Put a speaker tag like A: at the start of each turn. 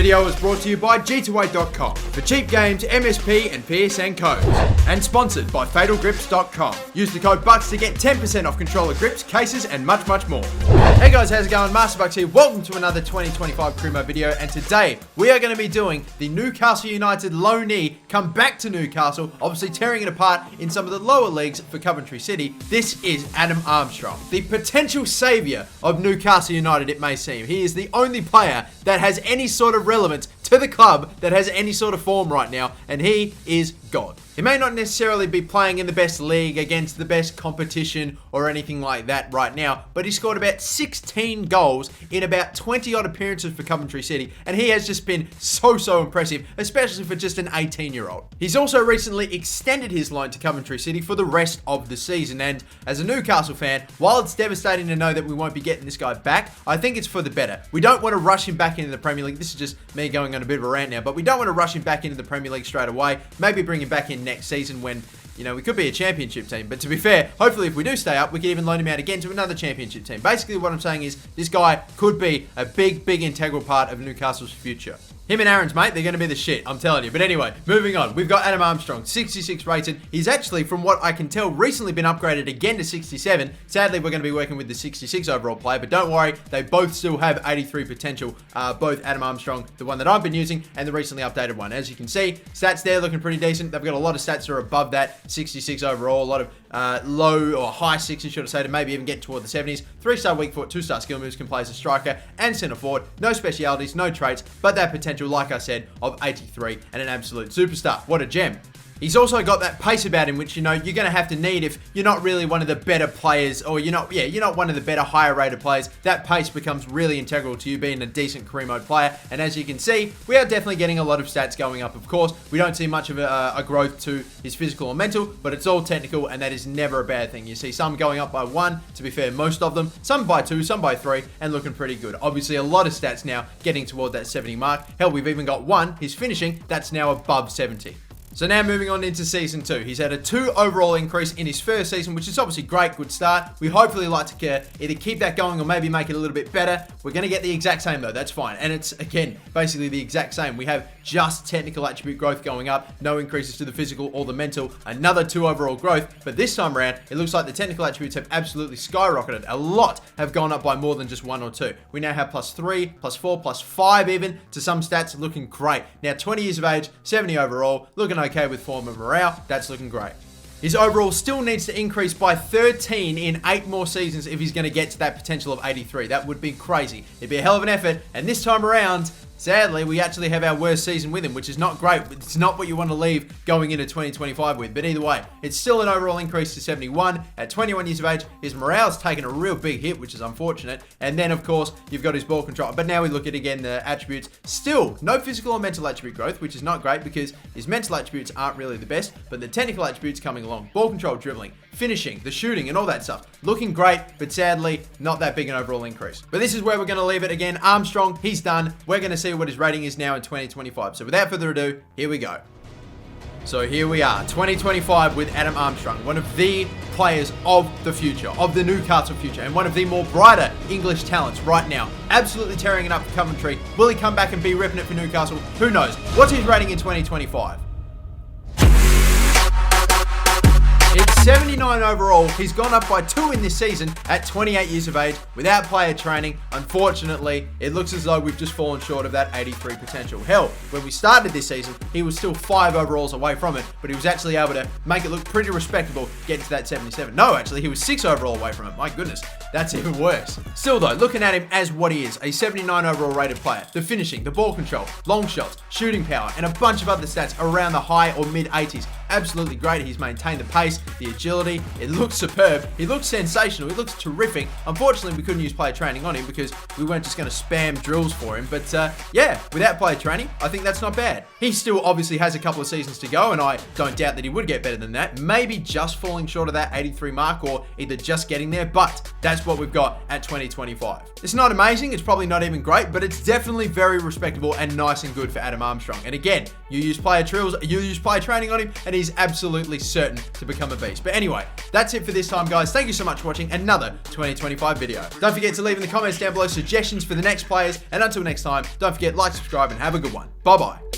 A: video is brought to you by G2A.com for cheap games, MSP and PSN codes. And sponsored by FatalGrips.com. Use the code BUCKS to get 10% off controller grips, cases and much more. Hey guys, how's it going? MasterBucks here. Welcome to another 2025 Career Mode video, and today we are going to be doing the Newcastle United loanee come back to Newcastle, obviously tearing it apart in some of the lower leagues for Coventry City. This is Adam Armstrong, the potential saviour of Newcastle United, it may seem. He is the only player that has any sort of relevance to the club, that has any sort of form right now, and he is God. He may not necessarily be playing in the best league against the best competition or anything like that right now, but he scored about 16 goals in about 20 odd appearances for Coventry City, and he has just been so impressive, especially for just an 18-year-old. He's also recently extended his loan to Coventry City for the rest of the season, and as a Newcastle fan, while it's devastating to know that we won't be getting this guy back, I think it's for the better. We don't want to rush him back into the Premier League. This is just me going on a bit of a rant now, but we don't want to rush him back into the Premier League straight away. Maybe bring him back in next season when, you know, we could be a championship team. But to be fair, hopefully if we do stay up, we can even loan him out again to another championship team. Basically what I'm saying is this guy could be a big integral part of Newcastle's future. Him and Aaron's, mate, they're going to be the shit, I'm telling you. But anyway, moving on. We've got Adam Armstrong, 66 rated. He's actually, from what I can tell, recently been upgraded again to 67. Sadly, we're going to be working with the 66 overall player, but don't worry, they both still have 83 potential. Both Adam Armstrong, the one that I've been using, and the recently updated one. As you can see, stats there looking pretty decent. They've got a lot of stats that are above that 66 overall, a lot of low or high 60s, should I say, to maybe even get toward the 70s. 3-star weak foot, 2-star skill moves, can play as a striker and centre forward. No specialities, no traits, but that potential, like I said, of 83 and an absolute superstar. What a gem. He's also got that pace about him, which, you know, you're going to have to need if you're not really one of the better players, or you're not one of the better, higher rated players. That pace becomes really integral to you being a decent career mode player. And as you can see, we are definitely getting a lot of stats going up. Of course, we don't see much of a growth to his physical or mental, but it's all technical, and that is never a bad thing. You see some going up by 1, to be fair, most of them, some by 2, some by 3, and looking pretty good. Obviously, a lot of stats now getting toward that 70 mark. Hell, we've even got one, his finishing, that's now above 70. So now moving on into Season 2. He's had a 2 overall increase in his first season, which is obviously great, good start. We hopefully like to either keep that going or maybe make it a little bit better. We're going to get the exact same though, that's fine. And it's, again, basically the exact same. We have just technical attribute growth going up, no increases to the physical or the mental, another 2 overall growth. But this time around, it looks like the technical attributes have absolutely skyrocketed. A lot have gone up by more than just 1 or 2. We now have +3, +4, +5 even to some stats, looking great. Now 20 years of age, 70 overall, looking okay with form and morale. That's looking great. His overall still needs to increase by 13 in 8 more seasons if he's going to get to that potential of 83. That would be crazy. It'd be a hell of an effort, and this time around, sadly, we actually have our worst season with him, which is not great. It's not what you want to leave going into 2025 with. But either way, it's still an overall increase to 71. At 21 years of age, his morale's taken a real big hit, which is unfortunate. And then, of course, you've got his ball control. But now we look at, again, the attributes. Still, no physical or mental attribute growth, which is not great because his mental attributes aren't really the best. But the technical attributes coming along. Ball control, dribbling, finishing, the shooting, and all that stuff. Looking great, but sadly, not that big an overall increase. But this is where we're going to leave it. Again, Armstrong, he's done. We're going to see what his rating is now in 2025. So without further ado, here we go. So here we are, 2025 with Adam Armstrong, one of the players of the future, of the Newcastle future, and one of the more brighter English talents right now. Absolutely tearing it up for Coventry. Will he come back and be ripping it for Newcastle? Who knows? What's his rating in 2025? It's 79 overall. He's gone up by 2 in this season at 28 years of age without player training. Unfortunately, it looks as though we've just fallen short of that 83 potential. Hell, when we started this season, he was still 5 overalls away from it, but he was actually able to make it look pretty respectable getting to that 77. No, actually, he was 6 overall away from it. My goodness, that's even worse. Still though, looking at him as what he is, a 79 overall rated player. The finishing, the ball control, long shots, shooting power, and a bunch of other stats around the high or mid 80s. Absolutely great. He's maintained the pace, the agility. It looks superb. He looks sensational. He looks terrific. Unfortunately, we couldn't use player training on him because we weren't just going to spam drills for him. But yeah, without player training, I think that's not bad. He still obviously has a couple of seasons to go, and I don't doubt that he would get better than that. Maybe just falling short of that 83 mark, or either just getting there, but that's what we've got at 2025. It's not amazing. It's probably not even great, but it's definitely very respectable and nice and good for Adam Armstrong. And again, you use player training on him, and he's absolutely certain to become a beast. this. But anyway, that's it for this time, guys. Thank you so much for watching another 2025 video. Don't forget to leave in the comments down below suggestions for the next players. And until next time, don't forget, like, subscribe, and have a good one. Bye-bye.